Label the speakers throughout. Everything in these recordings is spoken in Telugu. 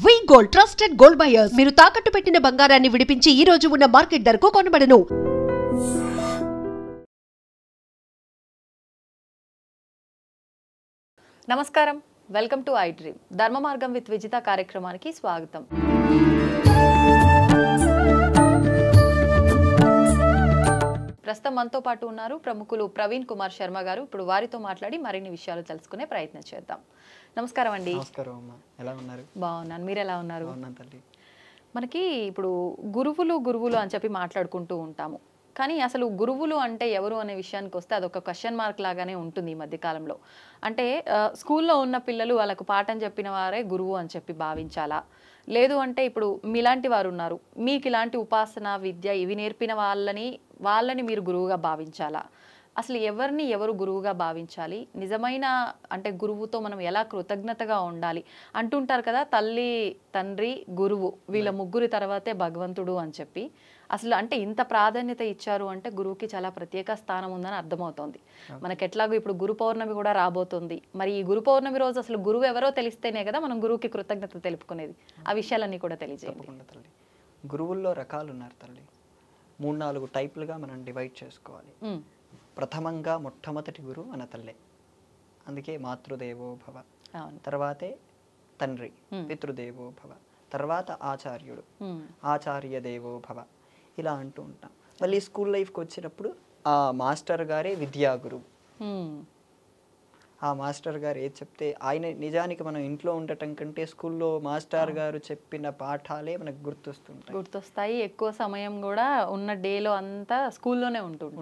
Speaker 1: వి గోల్డ్ ట్రస్టెడ్ గోల్డ్ బయర్స్ మీరు తాకట్టు పెట్టిన బంగారాన్ని విడిపించి ఈ రోజు ఉన్న మార్కెట్ ధరకు కొనబడను.
Speaker 2: నమస్కారం, వెల్కమ్ టు ఐ డ్రీమ్. ధర్మ మార్గం విత్ విజిత కార్యక్రమానికి స్వాగతం. ప్రస్తుతం మనతో పాటు ఉన్నారు ప్రముఖులు ప్రవీణ్ కుమార్ శర్మ గారు. ఇప్పుడు వారితో మాట్లాడి మరిన్ని విషయాలు తెలుసుకునే ప్రయత్నం చేద్దాం. నమస్కారం అండి.
Speaker 3: నమస్కారం అమ్మా, ఎలా ఉన్నారు?
Speaker 2: బాగున్నాను, మీరు ఎలా ఉన్నారు?
Speaker 3: తల్లి.
Speaker 2: మనకి ఇప్పుడు గురువులు అని చెప్పి మాట్లాడుకుంటూ ఉంటాము, కానీ అసలు గురువులు అంటే ఎవరు అనే విషయానికి వస్తే అదొక క్వశ్చన్ మార్క్ లాగానే ఉంటుంది ఈ మధ్యకాలంలో. అంటే స్కూల్లో ఉన్న పిల్లలు వాళ్ళకు పాఠం చెప్పిన వారే గురువు అని చెప్పి భావించాలా, లేదు అంటే ఇప్పుడు మీలాంటి వారు ఉన్నారు, మీకు ఇలాంటి ఉపాసన విద్య ఇవి నేర్పిన వాళ్ళని మీరు గురువుగా భావించాలా? అసలు ఎవరు గురువుగా భావించాలి? నిజమైన అంటే గురువుతో మనం ఎలా కృతజ్ఞతగా ఉండాలి అంటుంటారు కదా, తల్లి తండ్రి గురువు వీళ్ళ ముగ్గురి తర్వాతే భగవంతుడు అని చెప్పి. అసలు అంటే ఇంత ప్రాధాన్యత ఇచ్చారు అంటే గురువుకి చాలా ప్రత్యేక స్థానం ఉందని అర్థమవుతోంది. మనకి ఎట్లాగో ఇప్పుడు గురు పౌర్ణమి కూడా రాబోతుంది. మరి ఈ గురు పౌర్ణమి రోజు అసలు గురువు ఎవరో తెలిస్తేనే కదా మనం గురువుకి కృతజ్ఞత తెలుపుకునేది. ఆ విషయాలన్నీ కూడా తెలియజేయండి.
Speaker 3: తల్లి, గురువుల్లో రకాలు ఉన్నారు తల్లి. 3-4 టైపులుగా మనం డివైడ్ చేసుకోవాలి. ప్రథమంగా మొట్టమొదటి గురువు మన తల్లే, అందుకే మాతృదేవో భవ. తర్వాతే తండ్రి పితృదేవో భవ, తర్వాత ఆచార్యుడు ఆచార్య దేవో భవ, ఇలా అంటూ ఉంటాం. మళ్ళీ స్కూల్ లైఫ్కి వచ్చినప్పుడు ఆ మాస్టర్ గారే విద్యా గురువు. ఆ మాస్టర్ గారు ఏది చెప్తే ఆయన, నిజానికి మనం ఇంట్లో ఉండటం కంటే స్కూల్లో మాస్టర్ గారు చెప్పిన పాఠాలే మనకు గుర్తొస్తాయి. ఎక్కువ సమయం కూడా ఉన్న డేలో అంతా స్కూల్లోనే ఉంటుంది.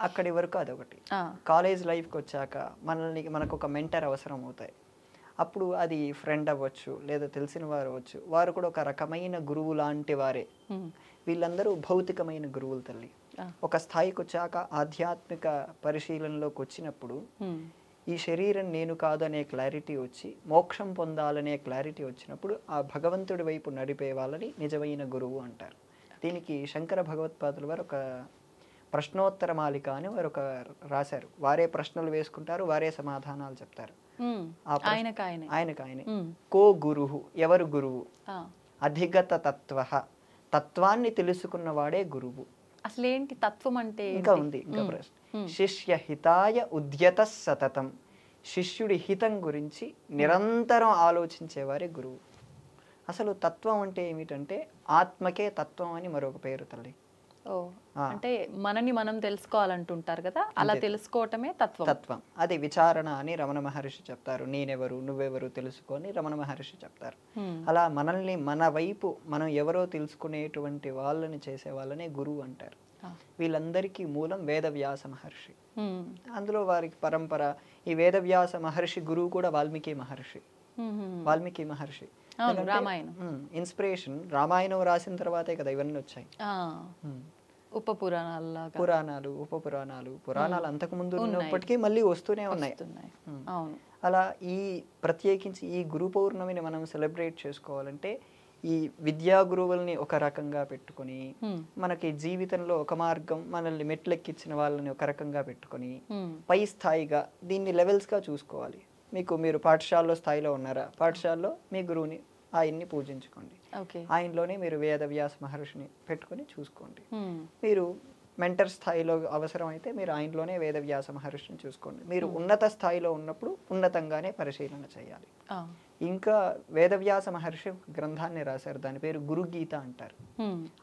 Speaker 3: అక్కడి వరకు అదొకటి. కాలేజ్ లైఫ్కి వచ్చాక మనకు ఒక మెంటర్ అవసరం అవుతాయి. అప్పుడు అది ఫ్రెండ్ అవ్వచ్చు, లేదా తెలిసిన వారు అవ్వచ్చు, వారు కూడా ఒక రకమైన గురువు లాంటి వారే. వీళ్ళందరూ భౌతికమైన గురువులు తల్లి. ఒక స్థాయికి వచ్చాక ఆధ్యాత్మిక పరిశీలనలోకి వచ్చినప్పుడు ఈ శరీరం నేను కాదనే క్లారిటీ వచ్చి మోక్షం పొందాలనే క్లారిటీ వచ్చినప్పుడు ఆ భగవంతుడి వైపు నడిపే వాళ్ళని నిజమైన గురువు అంటారు. దీనికి శంకర భగవత్పాదుల వారు ఒక ప్రశ్నోత్తర మాలిక అని వారు ఒక రాశారు. వారే ప్రశ్నలు వేసుకుంటారు, వారే సమాధానాలు చెప్తారు. ఆయనకాయనే కో గురువు, ఎవరు గురువు? అధిగత తత్వ, తత్వాన్ని తెలుసుకున్నవాడే గురువు.
Speaker 2: అసలు ఏంటి తత్వం అంటే?
Speaker 3: ఇంకా ప్రశ్న. శిష్య హితాయ ఉద్యత సతతం, శిష్యుడి హితం గురించి నిరంతరం ఆలోచించేవారే గురువు. అసలు తత్వం అంటే ఏమిటంటే ఆత్మకే తత్వం అని మరొక పేరు తల్లి.
Speaker 2: అంటే మనని మనం తెలుసుకోవాలంటుంటారు కదా, అలా తెలుసుకోవటమే తత్వం.
Speaker 3: అది విచారణ అని రమణ మహర్షి చెప్తారు. నేనెవరు నువ్వెవరు తెలుసుకొని రమణ మహర్షి చెప్తారు. అలా మనల్ని మన వైపు మనం ఎవరో తెలుసుకునేటువంటి వాళ్ళని చేసే వాళ్ళనే గురువు అంటారు. వీళ్ళందరికీ మూలం వేదవ్యాస మహర్షి. అందులో వారికి పరంపర ఈ వేదవ్యాస మహర్షి గురువు కూడా వాల్మీకి మహర్షి. ఇన్స్పిరేషన్ రామాయణం రాసిన తర్వాతే కదా ఇవన్నీ వచ్చాయి. పురాణాలు అంతకు ముందు ఉన్నప్పటికీ మళ్ళీ వస్తూనే ఉన్నాయి. అలా ఈ ప్రత్యేకించి ఈ గురు పౌర్ణమిని మనం సెలబ్రేట్ చేసుకోవాలంటే ఈ విద్యా గురువుల్ని ఒక రకంగా పెట్టుకొని, మనకి జీవితంలో ఒక మార్గం మనల్ని మెట్లెక్కించిన వాళ్ళని ఒక రకంగా పెట్టుకొని పై స్థాయిగా దీన్ని లెవెల్స్ గా చూసుకోవాలి. మీరు పాఠశాలలో స్థాయిలో ఉన్నారా, పాఠశాలలో మీ గురువుని ఆయన్ని పూజించుకోండి. ఆయనలోనే మీరు వేదవ్యాస మహర్షిని పెట్టుకొని చూసుకోండి. మీరు మెంటర్ స్థాయిలో అవసరమైతే మీరు ఆయనలోనే వేదవ్యాస మహర్షిని చూసుకోండి. మీరు ఉన్నత స్థాయిలో ఉన్నప్పుడు ఉన్నతంగానే పరిశీలన చేయాలి. ఇంకా వేదవ్యాస మహర్షి గ్రంథాన్ని రాశారు, దాని పేరు గురుగీత అంటారు.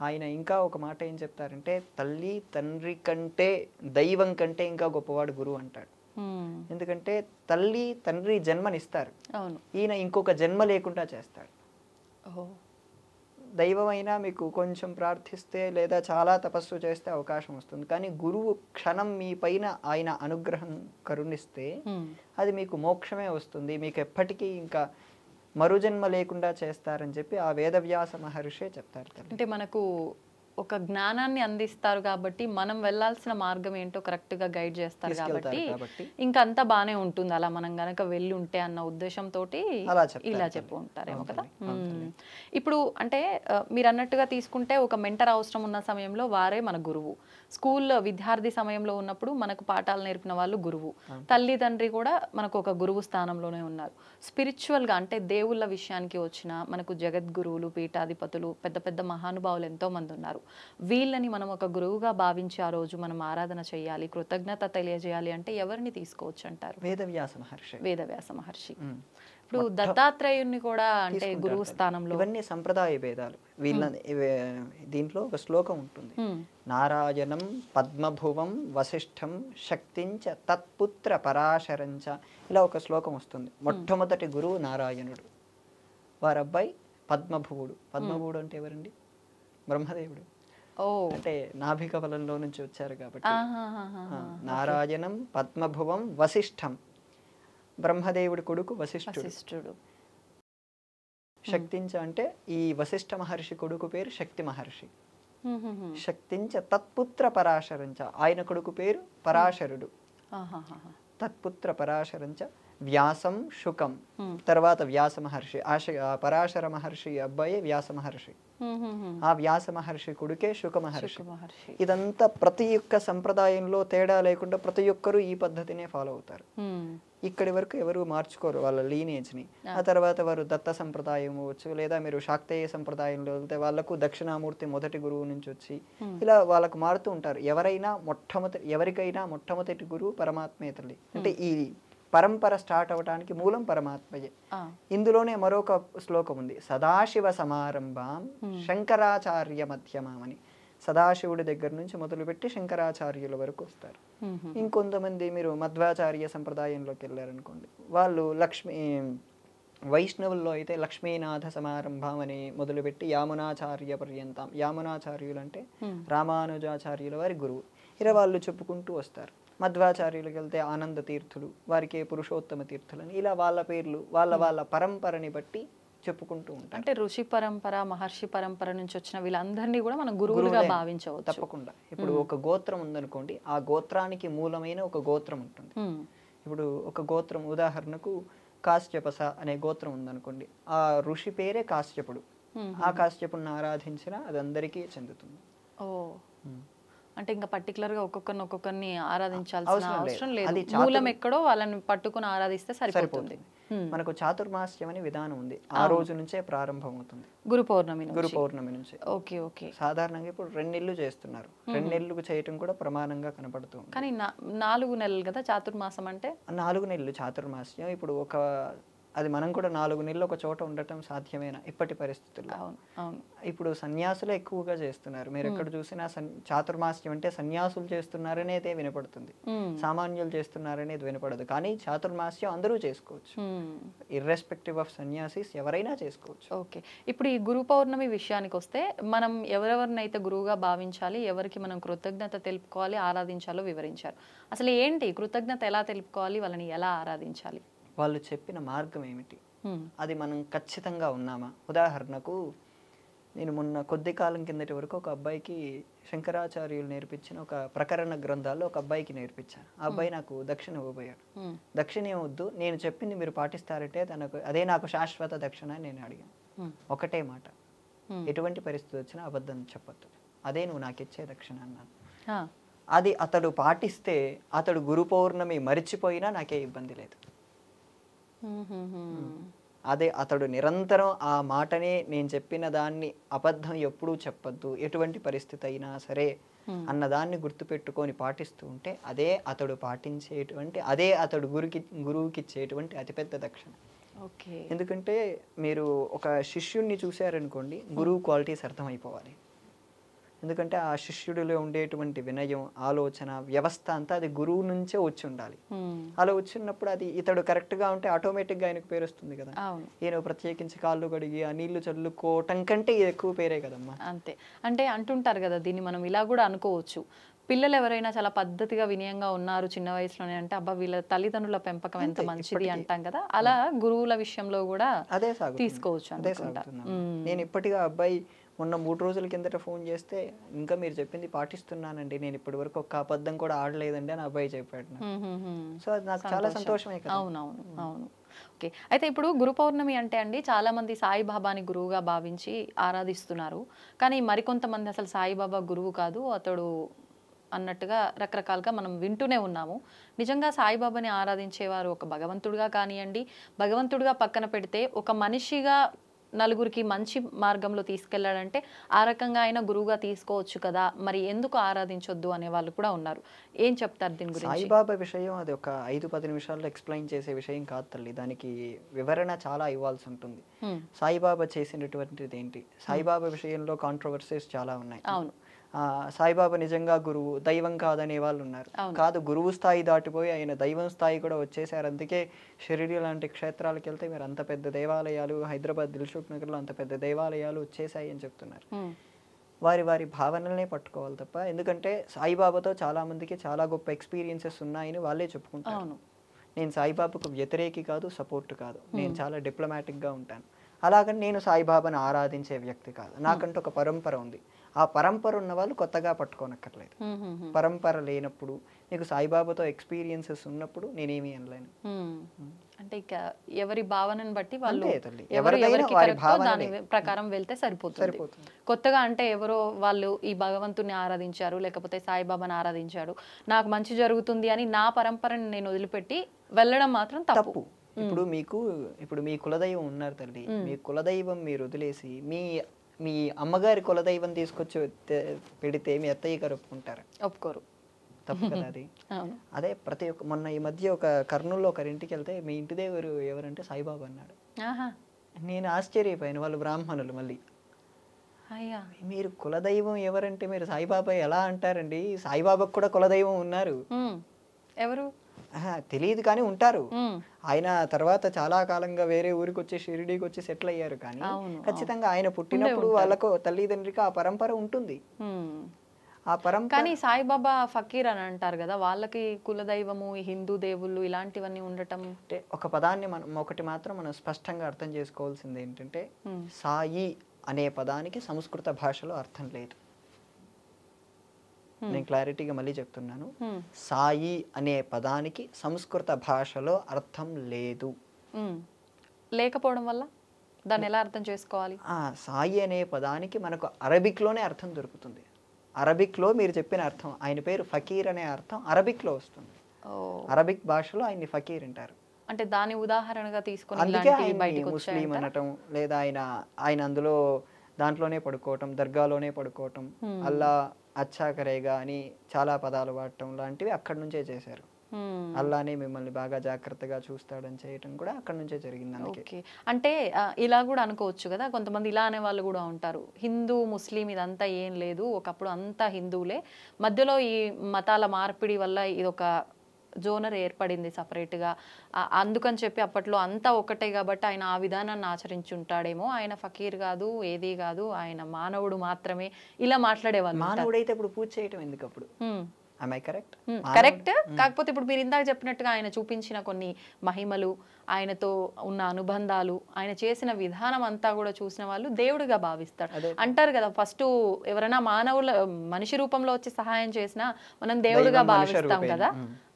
Speaker 3: ఆయన ఇంకా ఒక మాట ఏం చెప్తారంటే, తల్లి తండ్రి కంటే దైవం కంటే ఇంకా గొప్పవాడు గురువు అంటాడు. ఎందుకంటే తల్లి తండ్రి జన్మనిస్తారు, ఈయన ఇంకొక జన్మ లేకుండా చేస్తాడు. దైవమైనా మీకు కొంచెం ప్రార్థిస్తే లేదా చాలా తపస్సు చేస్తే అవకాశం వస్తుంది, కానీ గురువు క్షణం మీ పైన ఆయన అనుగ్రహం కరుణిస్తే అది మీకు మోక్షమే వస్తుంది, మీకు ఎప్పటికీ ఇంకా మరుజన్మ లేకుండా చేస్తారని చెప్పి ఆ వేదవ్యాస మహర్షే చెప్తారు.
Speaker 2: అంటే మనకు ఒక జ్ఞానాన్ని అందిస్తారు కాబట్టి మనం వెళ్ళాల్సిన మార్గం ఏంటో కరెక్ట్ గా గైడ్ చేస్తారు కాబట్టి ఇంకా అంతా బానే ఉంటుంది అలా మనం గనక వెళ్ళి ఉంటే అన్న ఉద్దేశంతో ఇలా చెప్పు ఉంటారేమో కదా. ఇప్పుడు అంటే మీరు అన్నట్టుగా తీసుకుంటే ఒక మెంటర్ అవసరం ఉన్న సమయంలో వారే మన గురువు. స్కూల్ విద్యార్థి సమయంలో ఉన్నప్పుడు మనకు పాఠాలు నేర్పిన వాళ్ళు గురువు. తల్లి తండ్రి కూడా మనకు ఒక గురువు స్థానంలోనే ఉన్నారు. స్పిరిచువల్ గా అంటే దేవుళ్ళ విషయానికి వచ్చిన మనకు జగద్గురువులు, పీఠాధిపతులు, పెద్ద పెద్ద మహానుభావులు ఎంతో మంది ఉన్నారు. వీళ్ళని మనం ఒక గురువుగా భావించి ఆ రోజు మనం ఆరాధన చేయాలి, కృతజ్ఞత తెలియజేయాలి అంటే ఎవరిని తీసుకోవచ్చు అంటారు?
Speaker 3: వేదవ్యాస మహర్షి.
Speaker 2: వేదవ్యాస మహర్షి. ఇప్పుడు దత్తాత్రేయుని కూడా అంటే గురువు స్థానంలో.
Speaker 3: ఇవన్నీ సంప్రదాయ భేదాలు. వీళ్ళ దీంట్లో ఒక శ్లోకం ఉంటుంది, నారాయణం పద్మభువం వశిష్ఠం శక్తించ తత్పుత్ర పరాశరంచ. ఇలా ఒక శ్లోకం వస్తుంది. మొట్టమొదటి గురువు నారాయణుడు, వారి అబ్బాయి పద్మభువుడు. పద్మభువుడు అంటే ఎవరండి? బ్రహ్మదేవుడు. అంటే నాభికవలంలో నుంచి వచ్చారు కాబట్టి. నారాయణం పద్మభువం వశిష్ఠం, బ్రహ్మదేవుడి కొడుకు వశిష్ఠుడు. శక్తించ అంటే ఈ వశిష్ఠ మహర్షి కొడుకు పేరు శక్తి మహర్షి. శక్తించ తత్పుత్ర పరాశరంచ, ఆయన కొడుకు పేరు పరాశరుడు. తత్పుత్ర పరాశరంచ వ్యాసం శుకం. తర్వాత వ్యాస మహర్షి, పరాశర మహర్షి అబ్బాయి వ్యాస మహర్షి. ఆ వ్యాస మహర్షి కొడుకే శుక మహర్షి. ఇదంతా ప్రతి ఒక్క సంప్రదాయంలో తేడా లేకుండా ప్రతి ఒక్కరు ఈ పద్ధతినే ఫాలో అవుతారు. ఇక్కడి వరకు ఎవరు మార్చుకోరు వాళ్ళ లీనేజ్ ని. ఆ తర్వాత వారు దత్త సంప్రదాయం అవ్వచ్చు, లేదా మీరు శాక్తేయ సంప్రదాయంలో వెళ్తే వాళ్ళకు దక్షిణామూర్తి మొదటి గురువు నుంచి వచ్చి ఇలా వాళ్ళకు మారుతూ ఉంటారు. ఎవరికైనా మొట్టమొదటి గురువు పరమాత్మే తల్లి. అంటే ఈ పరంపర స్టార్ట్ అవడానికి మూలం పరమాత్మయే. ఇందులోనే మరొక శ్లోకం ఉంది, సదాశివ సమారంభం శంకరాచార్య మధ్యమం అని. సదాశివుడి దగ్గర నుంచి మొదలుపెట్టి శంకరాచార్యుల వరకు వస్తారు. ఇంకొంతమంది మీరు మధ్వాచార్య సంప్రదాయంలోకి వెళ్ళారనుకోండి, వాళ్ళు వైష్ణవుల్లో అయితే లక్ష్మీనాథ సమారంభం అని మొదలుపెట్టి యామునాచార్య పర్యంతం. యామునాచార్యులు అంటే రామానుజాచార్యుల వారి గురువు. ఇలా వాళ్ళు చెప్పుకుంటూ వస్తారు. మధ్వాచార్యులకు వెళ్తే ఆనంద తీర్థులు, వారికి పురుషోత్తమ తీర్థులని, ఇలా వాళ్ళ పేర్లు వాళ్ళ పరంపరని బట్టి చెప్పుకుంటూ ఉంటారు.
Speaker 2: అంటే ఋషి పరంపర, మహర్షి పరంపర నుంచి వచ్చిన వీళ్ళందరినీ కూడా మనం గురువులుగా భావించవచ్చు.
Speaker 3: తప్పకుండా. ఇప్పుడు ఒక గోత్రం ఉందనుకోండి, ఆ గోత్రానికి మూలమైన ఒక గోత్రం ఉంటుంది. ఇప్పుడు ఒక గోత్రం ఉదాహరణకు కాశ్యపస అనే గోత్రం ఉందనుకోండి, ఆ ఋషి పేరే కాశ్యపుడు. ఆ కాశ్యపుడిని ఆరాధించినా అది అందరికీ చెందుతుంది.
Speaker 2: అంటే ఇంకా పర్టికులర్ గా ఒక్కొక్కరిని ఆరాధించాల్సిన అవసరం లేదు. మూలం ఎక్కడో వాళ్ళని పట్టుకుని ఆరాధిస్తే సరిపోతుంది.
Speaker 3: మనకు చాతుర్మాస్యం అనే విధానం ఉంది, ఆ రోజు నుంచే ప్రారంభం అవుతుంది.
Speaker 2: గురు పౌర్ణమి నుంచి.
Speaker 3: ఓకే. సాధారణంగా ఇప్పుడు 2 నెలలు చేస్తున్నారు. 2 నెలలు చేయటం కూడా ప్రమాణంగా కనపడుతుంది.
Speaker 2: కానీ 4 నెలలు కదా చాతుర్మాసం అంటే.
Speaker 3: 4 నెలలు చాతుర్మాస్యం. ఇప్పుడు అది మనం కూడా 4 నెలలు ఒక చోట ఉండటం సాధ్యమేనా ఇప్పటి పరిస్థితుల్లో? ఇప్పుడు సన్యాసులే ఎక్కువగా చేస్తున్నారు. మీరు ఎక్కడ చూసినా చాతుర్మాస్యం అంటే సన్యాసులు చేస్తున్నారనేదే వినపడుతుంది, సామాన్యులు చేస్తున్నారనేది వినపడదు. కానీ చాతుర్మాస్యం అందరూ చేసుకోవచ్చు, ఇర్రెస్పెక్టివ్ ఆఫ్ సన్యాసిస్ ఎవరైనా చేసుకోవచ్చు.
Speaker 2: ఓకే. ఇప్పుడు ఈ గురు పౌర్ణమి విషయానికి వస్తే మనం ఎవరెవరినైతే గురువుగా భావించాలి, ఎవరికి మనం కృతజ్ఞత తెలుపుకోవాలి, ఆరాధించాలో వివరించారు. అసలు ఏంటి కృతజ్ఞత, ఎలా తెలుపుకోవాలి, వాళ్ళని ఎలా ఆరాధించాలి,
Speaker 3: వాళ్ళు చెప్పిన మార్గం ఏమిటి, అది మనం ఖచ్చితంగా ఉన్నామా? ఉదాహరణకు నేను మొన్న కొద్ది కాలం కిందటి వరకు ఒక అబ్బాయికి శంకరాచార్యులు నేర్పించిన ఒక ప్రకరణ గ్రంథాల్లో ఒక అబ్బాయికి నేర్పించాను. ఆ అబ్బాయి నాకు దక్షిణ ఇవ్వబోయాడు. దక్షిణ ఏమొద్దు, నేను చెప్పింది మీరు పాటిస్తారంటే అదే నాకు శాశ్వత దక్షిణ అని నేను అడిగాను. ఒకటే మాట, ఎటువంటి పరిస్థితి వచ్చినా అబద్ధం చెప్పొద్దు, అదే నువ్వు నాకు ఇచ్చే దక్షిణ అన్నాను. అది అతడు పాటిస్తే అతడు గురు పౌర్ణమి మరిచిపోయినా నాకే ఇబ్బంది లేదు. అదే అతడు నిరంతరం ఆ మాటనే, నేను చెప్పిన దాన్ని అబద్ధం ఎప్పుడూ చెప్పొద్దు, ఎటువంటి పరిస్థితి అయినా సరే అన్నదాన్ని గుర్తుపెట్టుకొని పాటిస్తూ ఉంటే అదే అతడు పాటించేటువంటి, అదే అతడు గురువుకి ఇచ్చేటువంటి అతిపెద్ద దక్షిణ. ఎందుకంటే మీరు ఒక శిష్యుణ్ణి చూశారనుకోండి, గురువు క్వాలిటీస్ అర్థమైపోవాలి. ఎందుకంటే ఆ శిష్యుడిలో ఉండేటువంటి వినయం, ఆలోచన, వ్యవస్థ అంతా అది గురువు నుంచే వచ్చి ఉండాలి. అలా వచ్చినప్పుడు అది ఇతడు కరెక్ట్గా ఉంటే ఆటోమేటిక్గా ఆయనకు పేరు వస్తుంది కదా. ఈయన ప్రత్యేకించి కాళ్ళు కడిగి ఆ నీళ్లు చల్లుకోవటం కంటే ఎక్కువ పేరే కదమ్మా.
Speaker 2: అంతే. అంటే అంటుంటారు కదా, దీన్ని మనం ఇలా కూడా అనుకోవచ్చు, పిల్లలు ఎవరైనా చాలా పద్ధతిగా వినయంగా ఉన్నారు చిన్న వయసులోనే అంటే అబ్బా వీళ్ళ తల్లిదండ్రుల పెంపకం ఎంత మంచిది అంటాం కదా, అలా గురువుల విషయంలో కూడా
Speaker 3: అదే
Speaker 2: తీసుకోవచ్చు
Speaker 3: అదే
Speaker 2: అనుకుంటా.
Speaker 3: నేను ఇప్పటిగా అబ్బాయి మొన్న 3 రోజుల కిందట ఫోన్ చేస్తే ఇంకా మీరు చెప్పింది పాటిస్తున్నానండి, నేను ఇప్పటి వరకు ఒక్క అబద్ధం కూడా ఆడలేదండి అని అబ్బాయి చెప్పాడు నాకు. సో అది నాకు చాలా సంతోషమే కదా.
Speaker 2: అవునవును అవును. ఓకే, అయితే ఇప్పుడు గురు పౌర్ణమి అంటే అండి చాలా మంది సాయిబాబాని గురువుగా భావించి ఆరాధిస్తున్నారు, కానీ మరికొంతమంది అసలు సాయిబాబా గురువు కాదు అతడు అన్నట్టుగా రకరకాలుగా మనం వింటూనే ఉన్నాము. నిజంగా సాయిబాబాని ఆరాధించేవారు ఒక భగవంతుడిగా కానివ్వండి, భగవంతుడిగా పక్కన పెడితే ఒక మనిషిగా నలుగురికి మంచి మార్గంలో తీసుకెళ్లాడంటే ఆ రకంగా అయినా గురువుగా తీసుకోవచ్చు కదా, మరి ఎందుకు ఆరాధించొద్దు అనే వాళ్ళు కూడా ఉన్నారు. ఏం చెప్తారు దీని గురించి?
Speaker 3: సాయిబాబా విషయం అది ఒక 5-10 నిమిషాల్లో ఎక్స్ప్లెయిన్ చేసే విషయం కాదు తల్లి, దానికి వివరణ చాలా ఇవ్వాల్సి ఉంటుంది. సాయిబాబా చేసినటువంటిది ఏంటి, సాయిబాబా విషయంలో కాంట్రవర్సీస్ చాలా ఉన్నాయి.
Speaker 2: అవును,
Speaker 3: సాయిబాబా నిజంగా గురువు, దైవం కాదనే వాళ్ళు ఉన్నారు. కాదు, గురువు స్థాయి దాటిపోయి ఆయన దైవం స్థాయి కూడా వచ్చేసారు. అందుకే షిరిడి లాంటి క్షేత్రాలకు వెళ్తే మీరు అంత పెద్ద దేవాలయాలు, హైదరాబాద్ దిల్సుఖ్ నగర్లో అంత పెద్ద దేవాలయాలు వచ్చేసాయి అని చెప్తున్నారు. వారి వారి భావనలనే పట్టుకోవాలి తప్ప, ఎందుకంటే సాయిబాబాతో చాలా మందికి చాలా గొప్ప ఎక్స్పీరియన్సెస్ ఉన్నాయని వాళ్ళే చెప్పుకుంటారు. నేను సాయిబాబాకు వ్యతిరేకి కాదు, సపోర్ట్ కాదు, నేను చాలా డిప్లొమాటిక్గా ఉంటాను. అలాగని నేను సాయిబాబాను ఆరాధించే వ్యక్తి కాదు. నాకంటూ ఒక పరంపర ఉంది. ఆ పరంపర ఉన్న వాళ్ళు కొత్తగా పట్టుకోనక్కర్లేదు. పరంపర లేనప్పుడు, నీకు సాయిబాబాతో ఎక్స్పీరియన్సెస్ ఉన్నప్పుడు నేనేమి అనలేను.
Speaker 2: అంటే ఇక ఎవరి భావనను బట్టి వాళ్ళు దాని ప్రకారం వెళ్తే సరిపోతుంది. కొత్తగా అంటే ఎవరో వాళ్ళు ఈ భగవంతుని ఆరాధించారు లేకపోతే సాయిబాబాని ఆరాధించాడు, నాకు మంచి జరుగుతుంది అని నా పరంపరను నేను వదిలిపెట్టి వెళ్ళడం మాత్రం తప్పు.
Speaker 3: ఇప్పుడు మీ కులదైవం ఉన్నారు తల్లి, మీ కులదైవం మీరు వదిలేసి మీ అమ్మగారి కులదైవం తీసుకొచ్చి పెడితే మీ అత్తయ్య గారు ఒప్పుకోరు. తప్పు కదా అది. అదే ప్రతి ఒక్క మొన్న ఈ మధ్య ఒక కర్నూలులో ఒకరింటికి వెళ్తే మీ ఇంటి దేవుడు ఎవరంటే సాయిబాబా అన్నాడు. నేను ఆశ్చర్యపోయాను. వాళ్ళు బ్రాహ్మణులు. మళ్ళీ మీరు కులదైవం ఎవరంటే మీరు సాయిబాబా ఎలా అంటారండి? సాయిబాబాకు కూడా కులదైవం ఉన్నారు.
Speaker 2: ఎవరు
Speaker 3: తెలియదు కానీ ఉంటారు. ఆయన తర్వాత చాలా కాలంగా వేరే ఊరికి వచ్చి షిరిడీకి వచ్చి సెటిల్ అయ్యారు. కానీ ఖచ్చితంగా ఆయన పుట్టినప్పుడు వాళ్ళకు తల్లిదండ్రికి ఆ పరంపర ఉంటుంది. ఆ పరంపర.
Speaker 2: కానీ సాయిబాబా ఫకీర్ అని అంటారు కదా, వాళ్ళకి కులదైవము, హిందూ దేవుళ్ళు ఇలాంటివన్నీ ఉండటం
Speaker 3: అంటే ఒక పదాన్ని ఒకటి మాత్రం మనం స్పష్టంగా అర్థం చేసుకోవాల్సింది ఏంటంటే, సాయి అనే పదానికి సంస్కృత భాషలో అర్థం లేదు. నేను క్లారిటీగా మళ్ళీ చెప్తున్నాను. సాయి అనే పదానికి సంస్కృత భాషలో అర్థం లేదు.
Speaker 2: లేకపోవడం వల్ల దాన్ని ఎలా అర్థం చేసుకోవాలి?
Speaker 3: సాయి అనే పదానికి మనకు అరబిక్లోనే అర్థం దొరుకుతుంది. అరబిక్లో మీరు చెప్పిన అర్థం, ఆయన పేరు ఫకీర్ అనే అర్థం అరబిక్లో వస్తుంది. అరబిక్ భాషలో ఆయన్ని ఫకీర్ అంటారు.
Speaker 2: అంటే దాని ఉదాహరణగా తీసుకొని
Speaker 3: అందుకే ముస్లిం అనటం, లేదా ఆయన అందులో దాంట్లోనే పడుకోవటం, దర్గాలోనే పడుకోవటం, అల్లా అచ్చా కరేగా అని చాలా పదాలు వాడటం లాంటివి అక్కడి నుంచే చేశారు. అల్లానే మిమ్మల్ని బాగా జాగ్రత్తగా చూస్తాడని చేయటం కూడా అక్కడి నుంచే జరిగింది. అందుకే
Speaker 2: అంటే ఇలా కూడా అనుకోవచ్చు కదా, కొంతమంది ఇలా అనే వాళ్ళు కూడా ఉంటారు, హిందూ ముస్లిం ఇదంతా ఏం లేదు, ఒకప్పుడు అంతా హిందువులే, మధ్యలో ఈ మతాల మార్పిడి వల్ల ఇది ఒక జోనర్ ఏర్పడింది సపరేట్గా, అందుకని చెప్పి అప్పట్లో అంతా ఒకటే కాబట్టి ఆయన ఆ విధానాన్ని ఆచరించుంటాడేమో, ఆయన ఫకీర్ కాదు, ఏది కాదు, ఆయన మానవుడు మాత్రమే, ఇలా మాట్లాడేవాళ్ళు.
Speaker 3: మానవుడైతే ఇప్పుడు పూజ చేయటం ఎందుకు అప్పుడు?
Speaker 2: కరెక్ట్. కాకపోతే ఇప్పుడు మీరు ఇందాక చెప్పినట్టుగా ఆయన చూపించిన కొన్ని మహిమలు, ఆయనతో ఉన్న అనుబంధాలు, ఆయన చేసిన విధానం అంతా కూడా చూసిన వాళ్ళు దేవుడిగా భావిస్తారు. అంటారు కదా, ఫస్ట్ ఎవరైనా మనిషి రూపంలో వచ్చి సహాయం చేసినా మనం దేవుడిగా భావిస్తాం కదా,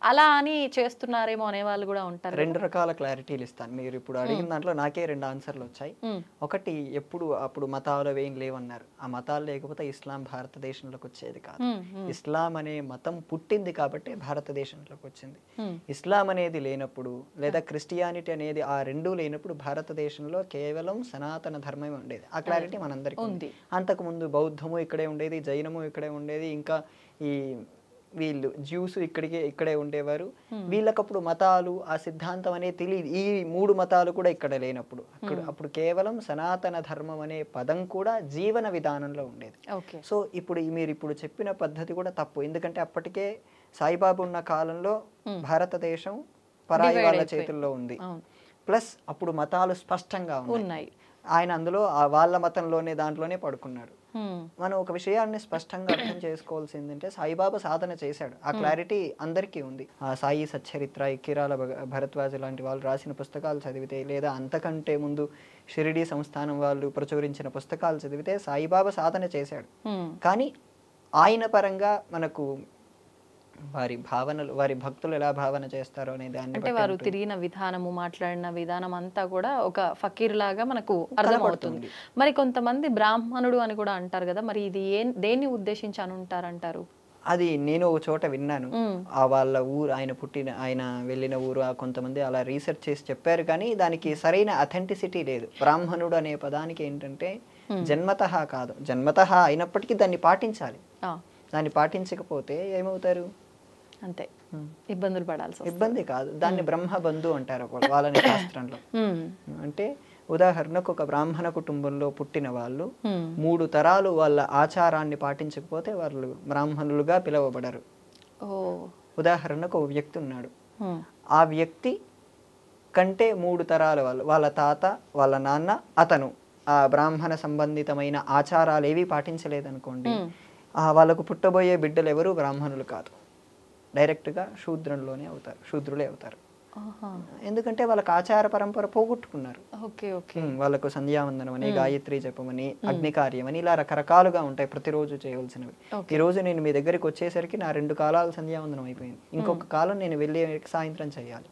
Speaker 2: అలా అని చేస్తున్నారేమో అనే వాళ్ళు కూడా ఉంటారు.
Speaker 3: 2 రకాల క్లారిటీలు ఇస్తాను. మీరు ఇప్పుడు అడిగిన దాంట్లో నాకే 2 ఆన్సర్లు వచ్చాయి. ఒకటి, అప్పుడు మతాలు ఏం లేవన్నారు. ఆ మతాలు లేకపోతే ఇస్లాం భారతదేశంలోకి వచ్చేది కాదు. ఇస్లాం అనే మతం పుట్టింది కాబట్టి భారతదేశంలోకి వచ్చింది. ఇస్లాం అనేది లేనప్పుడు, లేదా క్రిస్టియానిటీ అనేది ఆ రెండూ లేనప్పుడు భారతదేశంలో కేవలం సనాతన ధర్మమే ఉండేది. ఆ క్లారిటీ మనందరికీ ఉంది. అంతకుముందు బౌద్ధము ఇక్కడే ఉండేది, జైనము ఇక్కడే ఉండేది, ఇంకా ఈ వీళ్ళు జ్యూస్ ఇక్కడే ఉండేవారు. వీళ్ళకప్పుడు మతాలు, ఆ సిద్ధాంతం అనేది తెలియదు. ఈ 3 మతాలు కూడా ఇక్కడ లేనప్పుడు అప్పుడు కేవలం సనాతన ధర్మం అనే పదం కూడా జీవన విధానంలో ఉండేది. సో మీరు ఇప్పుడు చెప్పిన పద్ధతి కూడా తప్పు. ఎందుకంటే అప్పటికే సాయిబాబా ఉన్న కాలంలో భారతదేశం పరాయి వాళ్ళ చేతుల్లో ఉంది. ప్లస్ అప్పుడు మతాలు స్పష్టంగా ఉన్నాయి. ఆయన అందులో వాళ్ళ మతంలోనే దాంట్లోనే పడుకున్నాడు. మనం ఒక విషయాన్ని స్పష్టంగా అర్థం చేసుకోవాల్సింది అంటే సాయిబాబా సాధన చేశాడు, ఆ క్లారిటీ అందరికీ ఉంది. ఆ సాయి సచ్చరిత్ర, కిరాల భరద్వాజ్ లాంటి వాళ్ళు రాసిన పుస్తకాలు చదివితే, లేదా అంతకంటే ముందు షిరిడి సంస్థానం వాళ్ళు ప్రచురించిన పుస్తకాలు చదివితే సాయిబాబా సాధన చేశాడు. కానీ ఆయన పరంగా మనకు వారి భావనలు, వారి భక్తులు ఎలా భావన చేస్తారో అనే దాన్ని
Speaker 2: అంటే వారు తిరిగిన విధానము, మాట్లాడిన విధానం అంతా కూడా ఒక ఫకీర్ లాగా మనకు అర్థమవుతుంది. మరి కొంతమంది బ్రాహ్మణుడు అని కూడా అంటారు కదా, మరి ఇది దేన్ని ఉద్దేశించి అని ఉంటారంటారు?
Speaker 3: అది నేను ఒక చోట విన్నాను. ఆ వాళ్ళ ఊరు, ఆయన వెళ్ళిన ఊరు, కొంతమంది అలా రీసెర్చ్ చేసి చెప్పారు, కానీ దానికి సరైన అథెంటిసిటీ లేదు. బ్రాహ్మణుడు అనే పదానికి ఏంటంటే జన్మతః కాదు, జన్మతః అయినప్పటికీ దాన్ని పాటించాలి. దాన్ని పాటించకపోతే ఏమవుతారు?
Speaker 2: అంతే ఇబ్బందులు పడాల్సి.
Speaker 3: ఇబ్బంది కాదు, దాన్ని బ్రహ్మబంధు అంటారు వాళ్ళని శాస్త్రంలో. అంటే ఉదాహరణకు ఒక బ్రాహ్మణ కుటుంబంలో పుట్టిన వాళ్ళు 3 తరాలు వాళ్ళ ఆచారాన్ని పాటించకపోతే వాళ్ళు బ్రాహ్మణులుగా పిలువబడరు. ఉదాహరణకు ఒక వ్యక్తి ఉన్నాడు, ఆ వ్యక్తి కంటే 3 తరాల వాళ్ళ తాత, వాళ్ళ నాన్న, అతను ఆ బ్రాహ్మణ సంబంధితమైన ఆచారాలు ఏవి పాటించలేదనుకోండి, వాళ్ళకు పుట్టబోయే బిడ్డలు ఎవరు బ్రాహ్మణులు కాదు, డైరెక్ట్గా శూద్రులే అవుతారు. ఎందుకంటే వాళ్ళకి ఆచార పరంపర పోగొట్టుకున్నారు. వాళ్ళకు సంధ్యావందనం అని, గాయత్రి జపమని, అగ్ని కార్యం అని, ఇలా రకరకాలుగా ఉంటాయి ప్రతిరోజు చేయవలసినవి. ఈ రోజు నేను మీ దగ్గరికి వచ్చేసరికి నా 2 కాలాలు సంధ్యావందనం అయిపోయింది, ఇంకొక కాలం నేను వెళ్ళే సాయంత్రం చేయాలి.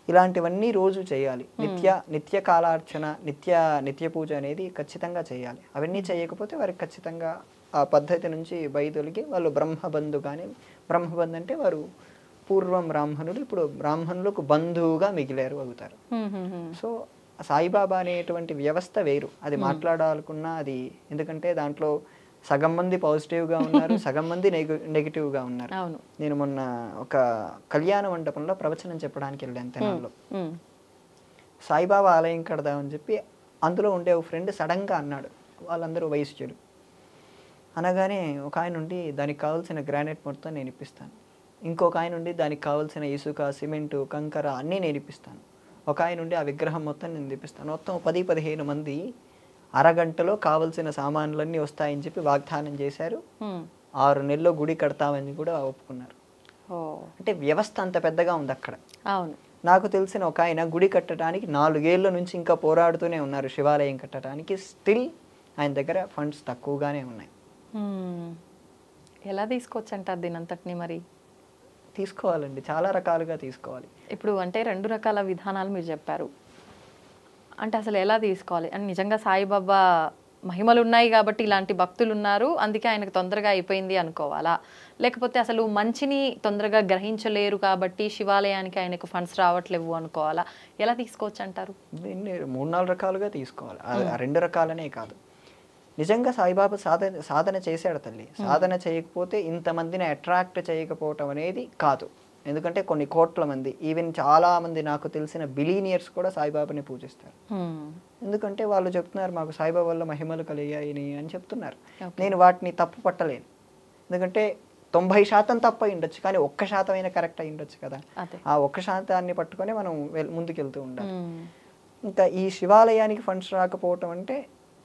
Speaker 3: ఇలాంటివన్నీ రోజు చేయాలి. నిత్య కాలార్చన, నిత్య పూజ అనేది ఖచ్చితంగా చేయాలి. అవన్నీ చేయకపోతే వారికి ఖచ్చితంగా ఆ పద్ధతి నుంచి బయదొలిగి వాళ్ళు బ్రహ్మబంధు. కానీ బ్రహ్మబంధు అంటే వారు పూర్వం బ్రాహ్మణులు, ఇప్పుడు బ్రాహ్మణులకు బంధువుగా మిగిలారు అవుతారు. సో సాయిబాబా అనేటువంటి వ్యవస్థ వేరు, అది మాట్లాడాలనుకున్నా అది, ఎందుకంటే దాంట్లో సగం మంది పాజిటివ్గా ఉన్నారు, సగం మంది నెగిటివ్గా ఉన్నారు. నేను మొన్న ఒక కళ్యాణ మండపంలో ప్రవచనం చెప్పడానికి వెళ్ళాను తెనాల్లో. సాయిబాబా ఆలయం కడదామని చెప్పి అందులో ఉండే ఒక ఫ్రెండ్ సడన్గా అన్నాడు, వాళ్ళందరూ వయస్సులు అనగానే ఒక ఆయన నుండి దానికి కావాల్సిన గ్రానైట్ మొత్తం నేను ఇప్పిస్తాను, ఇంకొక ఆయన నుండి దానికి కావాల్సిన ఇసుక, సిమెంటు, కంకర అన్నీ నేను ఇప్పిస్తాను, ఒక ఆయన నుండి ఆ విగ్రహం మొత్తం నేను తెప్పిస్తాను. మొత్తం 10-15 మంది అరగంటలో కావలసిన సామాన్లన్నీ వస్తాయని చెప్పి వాగ్దానం చేశారు. 6 నెలల్లో గుడి కడతామని కూడా ఒప్పుకున్నారు. అంటే వ్యవస్థ అంత పెద్దగా ఉంది అక్కడ. నాకు తెలిసిన ఒక ఆయన గుడి కట్టడానికి 4 ఏళ్ల నుంచి ఇంకా పోరాడుతూనే ఉన్నారు శివాలయం కట్టడానికి. స్టిల్ ఆయన దగ్గర ఫండ్స్ తక్కువగానే ఉన్నాయి.
Speaker 2: ఎలా తీసుకోవచ్చు అంటారు దీని అంతటిని? మరి
Speaker 3: తీసుకోవాలండి, చాలా రకాలుగా తీసుకోవాలి.
Speaker 2: ఇప్పుడు అంటే 2 రకాల విధానాలు మీరు చెప్పారు, అంటే అసలు ఎలా తీసుకోవాలి? అంటే నిజంగా సాయిబాబా మహిమలు ఉన్నాయి కాబట్టి ఇలాంటి భక్తులు ఉన్నారు, అందుకే ఆయనకు తొందరగా అయిపోయింది అనుకోవాలా? లేకపోతే అసలు మంచిని తొందరగా గ్రహించలేరు కాబట్టి శివాలయానికి ఆయనకు ఫండ్స్ రావట్లేవు అనుకోవాలా? ఎలా తీసుకోవచ్చు అంటారు?
Speaker 3: దీన్ని 3-4 రకాలుగా తీసుకోవాలి, 2 రకాలనే కాదు. నిజంగా సాయిబాబా సాధన చేశాడు తల్లి. సాధన చేయకపోతే ఇంతమందిని అట్రాక్ట్ చేయకపోవటం అనేది కాదు. ఎందుకంటే కొన్ని కోట్ల మంది, ఈవెన్ చాలా మంది నాకు తెలిసిన బిలీనియర్స్ కూడా సాయిబాబాని పూజిస్తారు. ఎందుకంటే వాళ్ళు చెప్తున్నారు మాకు సాయిబాబా వల్ల మహిమలు కలిగాయని అని చెప్తున్నారు. నేను వాటిని తప్పు పట్టలేను, ఎందుకంటే 90% తప్పు అయి ఉండొచ్చు, కానీ 1% అయినా కరెక్ట్ అయి ఉండొచ్చు కదా. ఆ 1% పట్టుకొని మనం ముందుకెళ్తూ ఉండాలి. ఇంకా ఈ శివాలయానికి ఫండ్స్ రాకపోవటం అంటే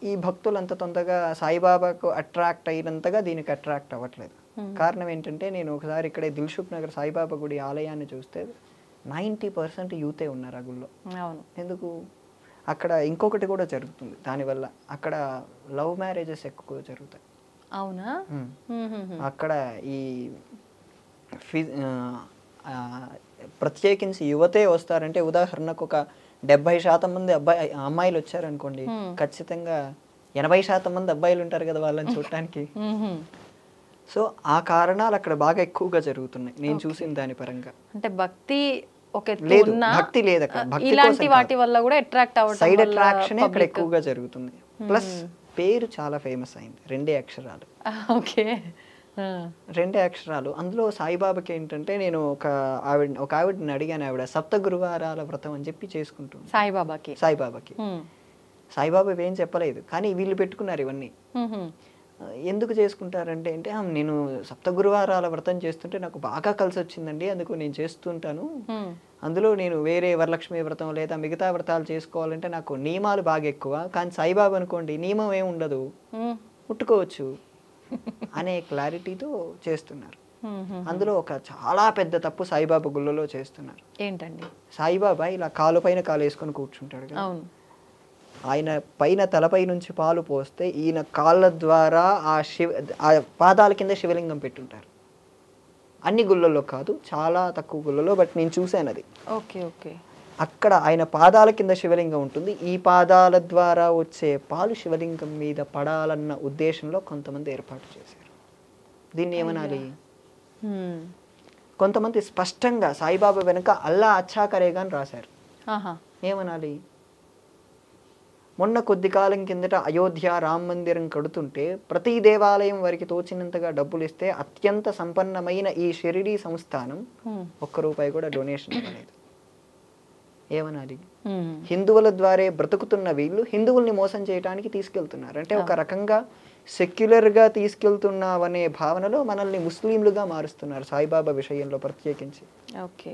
Speaker 3: ఈ భక్తులు అంత తొందరగా సాయిబాబాకు అట్రాక్ట్ అయినంతగా దీనికి అట్రాక్ట్ అవ్వట్లేదు. కారణం ఏంటంటే నేను ఒకసారి ఇక్కడే దిల్సుఖ్ నగర్ సాయిబాబా గుడి ఆలయాన్ని చూస్తే 90% యూతే ఉన్నారు ఆ గుళ్ళో. ఎందుకు? అక్కడ ఇంకొకటి కూడా జరుగుతుంది దానివల్ల, అక్కడ లవ్ మ్యారేజెస్ ఎక్కువ జరుగుతాయి.
Speaker 2: అవునా?
Speaker 3: అక్కడ ఈ ప్రత్యేకించి యువతే వస్తారంటే, ఉదాహరణకు ఒక 70% మంది అమ్మాయిలు వచ్చారనుకోండి, ఖచ్చితంగా 80% మంది అబ్బాయిలు ఉంటారు కదా వాళ్ళని చూడటానికి. సో ఆ కారణాలు అక్కడ బాగా ఎక్కువగా జరుగుతున్నాయి నేను చూసిన దాని పరంగా.
Speaker 2: అంటే భక్తి
Speaker 3: లేదు, భక్తి లేదు అక్కడ.
Speaker 2: ఇలాంటి వాటి వల్ల కూడా అట్రాక్ట్ అవ్వడం,
Speaker 3: సైడ్ అట్రాక్షన్ అక్కడ ఎక్కువగా జరుగుతుంది. ప్లస్ పేరు చాలా ఫేమస్ అయింది, 2 అక్షరాలు.
Speaker 2: ఓకే,
Speaker 3: 2 అక్షరాలు. అందులో సాయిబాబాకి ఏంటంటే, నేను ఒక ఆవిడని అడిగాను, ఆవిడ 7 గురువారాల వ్రతం అని చెప్పి చేసుకుంటుంది సాయిబాబాకి. సాయిబాబా ఏం చెప్పలేదు, కానీ వీళ్ళు పెట్టుకున్నారు ఇవన్నీ. ఎందుకు చేసుకుంటారంటే నేను 7 గురువారాల వ్రతం చేస్తుంటే నాకు బాగా కలిసి వచ్చిందండి, అందుకు నేను చేస్తుంటాను అందులో నేను వేరే వరలక్ష్మి వ్రతం లేదా మిగతా వ్రతాలు చేసుకోవాలంటే నాకు నియమాలు బాగా ఎక్కువ. కానీ సాయిబాబా అనుకోండి నియమం ఏమి ఉండదు, ముట్టుకోవచ్చు అనే క్లారిటీతో చేస్తున్నారు. అందులో ఒక చాలా పెద్ద తప్పు సాయిబాబా గుళ్ళలో చేస్తున్నారు.
Speaker 2: ఏంటండి?
Speaker 3: సాయిబాబా ఇలా కాలు పైన కాలు వేసుకొని కూర్చుంటాడు కదా,
Speaker 2: అవును.
Speaker 3: ఆయన పైన తలపై నుంచి పాలు పోస్తే ఈయన కాళ్ళ ద్వారా ఆ పాదాల కింద శివలింగం పెట్టుంటారు. అన్ని గుళ్ళల్లో కాదు, చాలా తక్కువ గుళ్ళలో, బట్ నేను చూశాను అది.
Speaker 2: Okay okay.
Speaker 3: అక్కడ ఆయన పాదాల కింద శివలింగం ఉంటుంది. ఈ పాదాల ద్వారా వచ్చే పాలు శివలింగం మీద పడాలన్న ఉద్దేశంలో కొంతమంది ఏర్పాటు చేశారు. దీన్ని ఏమనాలి? కొంతమంది స్పష్టంగా సాయిబాబా వెనుక అల్లా అచ్చా కరేగా అని రాశారు. ఏమనాలి? మొన్న కొద్ది కాలం కిందట అయోధ్య రామ మందిరం కడుతుంటే ప్రతి దేవాలయం వారికి తోచినంతగా డబ్బులు ఇస్తే అత్యంత సంపన్నమైన ఈ షిరిడీ సంస్థానం ₹1 కూడా డొనేషన్ ఇవ్వలేదు. ఏమనాలి? హిందువుల ద్వారే బ్రతుకుతున్న వీళ్ళు హిందువుల్ని మోసం చేయడానికి తీసుకెళ్తున్నారు. అంటే ఒక రకంగా సెక్యులర్గా తీసుకెళ్తున్నావనే భావనలో మనల్ని ముస్లింలుగా మారుస్తున్నారు సాయిబాబా విషయంలో ప్రత్యేకించి.
Speaker 2: ఓకే.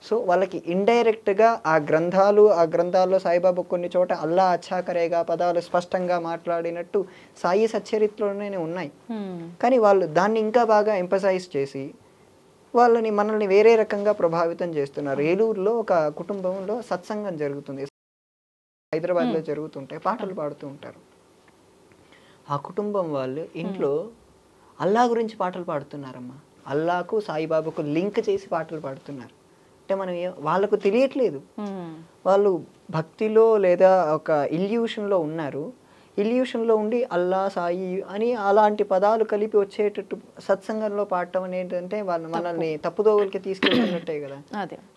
Speaker 3: సో వాళ్ళకి ఇండైరెక్ట్గా ఆ గ్రంథాల్లో సాయిబాబా కొన్ని చోట అల్లా అచ్చా కరేగా పదాలు స్పష్టంగా మాట్లాడినట్టు సాయి సచ్చరిత్రలోనే ఉన్నాయి. కానీ వాళ్ళు దాన్ని ఇంకా బాగా ఎంపసైజ్ చేసి మనల్ని వేరే రకంగా ప్రభావితం చేస్తున్నారు. ఏలూరులో ఒక కుటుంబంలో సత్సంగం జరుగుతుంది, హైదరాబాద్లో జరుగుతుంటే పాటలు పాడుతూ ఉంటారు. ఆ కుటుంబం వాళ్ళు ఇంట్లో అల్లా గురించి పాటలు పాడుతున్నారమ్మా. అల్లాకు సాయిబాబాకు లింక్ చేసి పాటలు పాడుతున్నారు. అంటే మనం వాళ్ళకు తెలియట్లేదు, వాళ్ళు భక్తిలో లేదా ఒక ఇల్యూషన్లో ఉన్నారు. ఇల్యూషన్లో ఉండి అల్లా సాయి అని అలాంటి పదాలు కలిపి వచ్చేటట్టు సత్సంగంలో పాడటం అనేది మనల్ని తప్పుదోవలకి తీసుకెళ్తున్నట్టే కదా.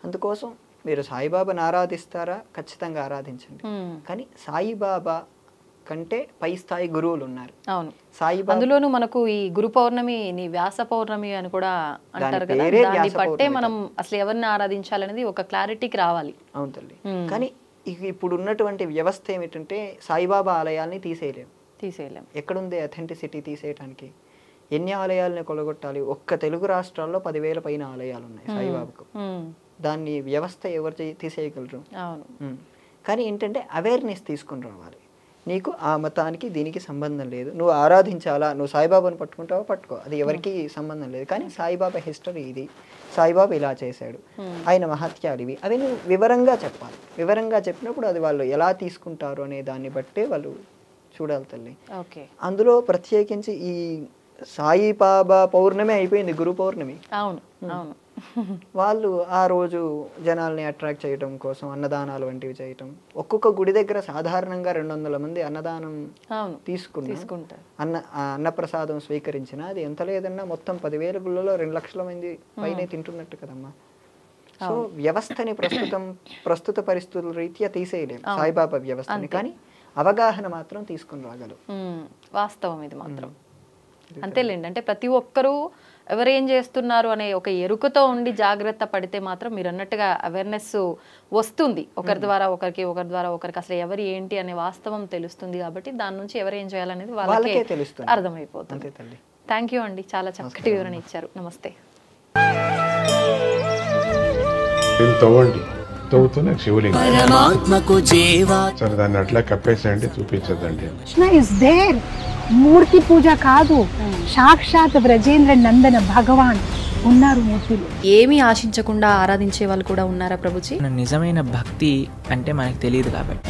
Speaker 3: అందుకోసం మీరు సాయిబాబాని ఆరాధిస్తారా? ఖచ్చితంగా ఆరాధించండి. కానీ సాయిబాబా కంటే పై స్థాయి గురువులు ఉన్నారు.
Speaker 2: అవును. సాయిబాబా అందులోనూ మనకు ఈ గురు పౌర్ణమి వ్యాస పౌర్ణమి అని కూడా అంటారు కదా, దాన్ని బట్టే మనం అసలు ఎవరిని ఆరాధించాలనేది ఒక క్లారిటీకి రావాలి.
Speaker 3: అవును తల్లి. కానీ ఇప్పుడు ఉన్నటువంటి వ్యవస్థ ఏమిటంటే సాయిబాబా ఆలయాల్ని తీసేయలేం. ఎక్కడుంది అథెంటిసిటీ తీసేయటానికి? ఎన్ని ఆలయాలని కొలగొట్టాలి? ఒక్క తెలుగు రాష్ట్రాల్లో 10,000 పైన ఆలయాలు ఉన్నాయి సాయిబాబాకు. దాన్ని వ్యవస్థ ఎవరు తీసేయగలరు?
Speaker 2: అవును.
Speaker 3: కానీ ఏంటంటే అవేర్నెస్ తీసుకుని రావాలి. నీకు ఆ మతానికి దీనికి సంబంధం లేదు, నువ్వు ఆరాధించాలా, నువ్వు సాయిబాబాను పట్టుకుంటావో పట్టుకో, అది ఎవరికి సంబంధం లేదు. కానీ సాయిబాబా హిస్టరీ ఇది, సాయిబాబా ఇలా చేశాడు, ఆయన మహత్యాలు ఇవి, అవి నువ్వు వివరంగా చెప్పాలి. వివరంగా చెప్పినప్పుడు అది వాళ్ళు ఎలా తీసుకుంటారు అనే దాన్ని బట్టే వాళ్ళు చూడాలి తల్లి. అందులో ప్రత్యేకించి ఈ సాయిబాబా పౌర్ణమి అయిపోయింది, గురు పౌర్ణమి.
Speaker 2: అవును అవును.
Speaker 3: వాళ్ళు ఆ రోజు జనాల్ని అట్రాక్ట్ చేయడం కోసం అన్నదానాలు వంటివి చేయటం. ఒక్కొక్క గుడి దగ్గర సాధారణంగా 200 మంది అన్నదానం తీసుకుంటారు. అన్నప్రసాదం స్వీకరించిన అది ఎంత లేదన్నా మొత్తం 10,000 గుళ్ళలో 2 లక్షల మంది పైనే తింటున్నట్టు కదమ్మా. సో వ్యవస్థని ప్రస్తుత పరిస్థితుల రీత్యా తీసేయలేము సాయిబాబా వ్యవస్థని, కానీ అవగాహన మాత్రం తీసుకుని రాగలరు.
Speaker 2: వాస్తవం ఇది మాత్రం. అంతేలేండి. అంటే ప్రతి ఒక్కరూ ఎవరేం చేస్తున్నారు అనే ఒక ఎరుకతో ఉండి జాగ్రత్త పడితే మాత్రం మీరు అన్నట్టుగా అవేర్నెస్ వస్తుంది. ఒకరి ద్వారా ఒకరికి అసలు ఎవరు ఏంటి అనే వాస్తవం తెలుస్తుంది. కాబట్టి దాని నుంచి ఎవరు ఏం చేయాలనేది వాళ్ళకే అర్థమైపోతుంది. థ్యాంక్ యూ అండి, చాలా చక్కటి వివరణ ఇచ్చారు. నమస్తే.
Speaker 4: సరే దాన్ని అట్లా కప్పేసేయండి, చూపించదండి.
Speaker 5: మూర్తి పూజ కాదు, సాక్షాత్ బ్రజేంద్ర నందన భగవాన్ ఉన్నారు మూర్తిలో.
Speaker 2: ఏమీ ఆశించకుండా ఆరాధించే వాళ్ళు కూడా ఉన్నారా ప్రభుజీ?
Speaker 6: నిజమైన భక్తి అంటే మనకు తెలియదు కాబట్టి